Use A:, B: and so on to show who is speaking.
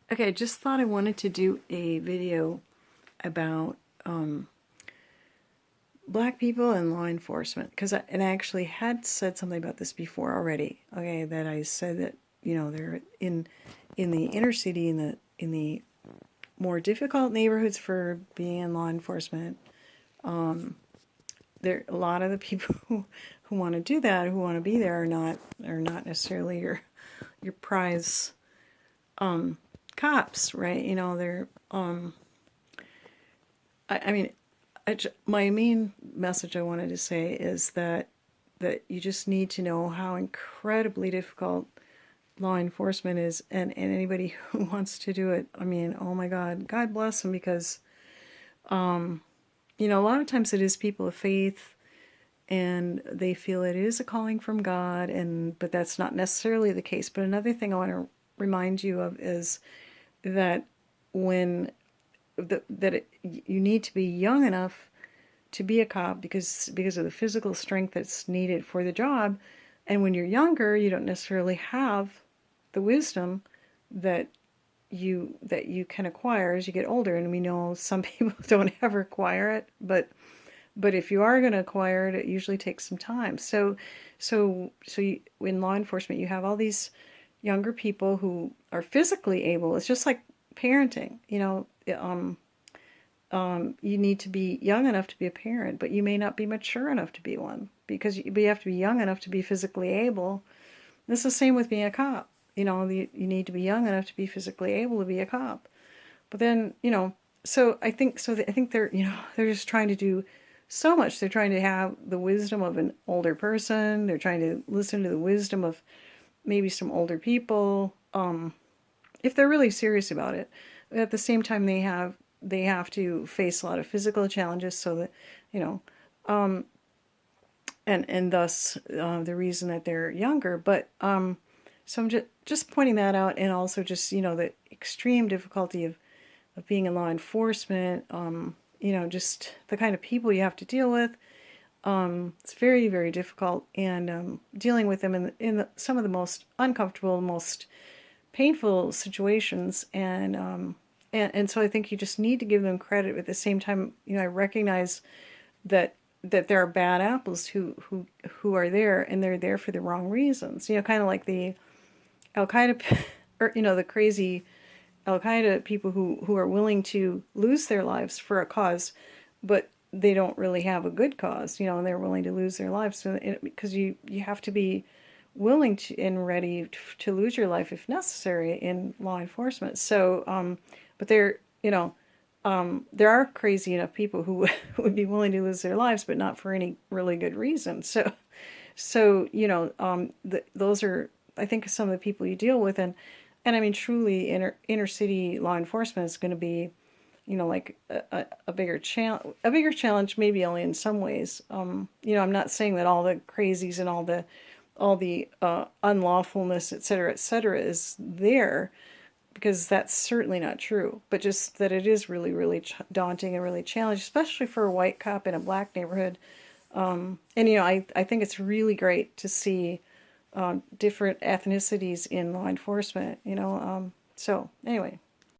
A: Okay, I just thought I wanted to do a video about black people and law enforcement because I actually had said something about this before already. Okay, that I said that they're in the inner city, in the more difficult neighborhoods for being in law enforcement. There a lot of the people who want to do that, who want to be there, are not necessarily your prize cops, right? They're I mean, my main message I wanted to say is that you just need to know how incredibly difficult law enforcement is, and anybody who wants to do it. I mean, oh my God, God bless them, because a lot of times it is people of faith, and they feel it is a calling from God, but that's not necessarily the case. But another thing I want to remind you of is that when you need to be young enough to be a cop because of the physical strength that's needed for the job. And when you're younger, you don't necessarily have the wisdom that you can acquire as you get older. And we know some people don't ever acquire it, but if you are going to acquire it, it usually takes some time. In law enforcement, you have all these younger people who are physically able. It's just like parenting, you need to be young enough to be a parent, but you may not be mature enough to be one, because you have to be young enough to be physically able. This is the same with being a cop. You need to be young enough to be physically able to be a cop. But then, I think they're just trying to do so much. They're trying to have the wisdom of an older person. They're trying to listen to the wisdom of maybe some older people, if they're really serious about it. At the same time, they have to face a lot of physical challenges, so that and thus the reason that they're younger. But so I'm just pointing that out, and also just the extreme difficulty of being in law enforcement. Just the kind of people you have to deal with. It's very, very difficult, and dealing with them in some of the most uncomfortable, most painful situations, and so I think you just need to give them credit. At the same time, I recognize that there are bad apples who are there, and they're there for the wrong reasons. Kind of like the Al Qaeda, or the crazy Al Qaeda people who are willing to lose their lives for a cause, but they don't really have a good cause. And they're willing to lose their lives, because you have to be willing to and ready to lose your life if necessary in law enforcement. So, but there are crazy enough people who would be willing to lose their lives, but not for any really good reason. Those are, I think, some of the people you deal with, and I mean, truly, inner city law enforcement is going to be, like a bigger challenge, maybe only in some ways. I'm not saying that all the crazies and all the unlawfulness, et cetera, is there, because that's certainly not true. But just that it is really, really daunting and really challenging, especially for a white cop in a black neighborhood. I think it's really great to see different ethnicities in law enforcement. So anyway.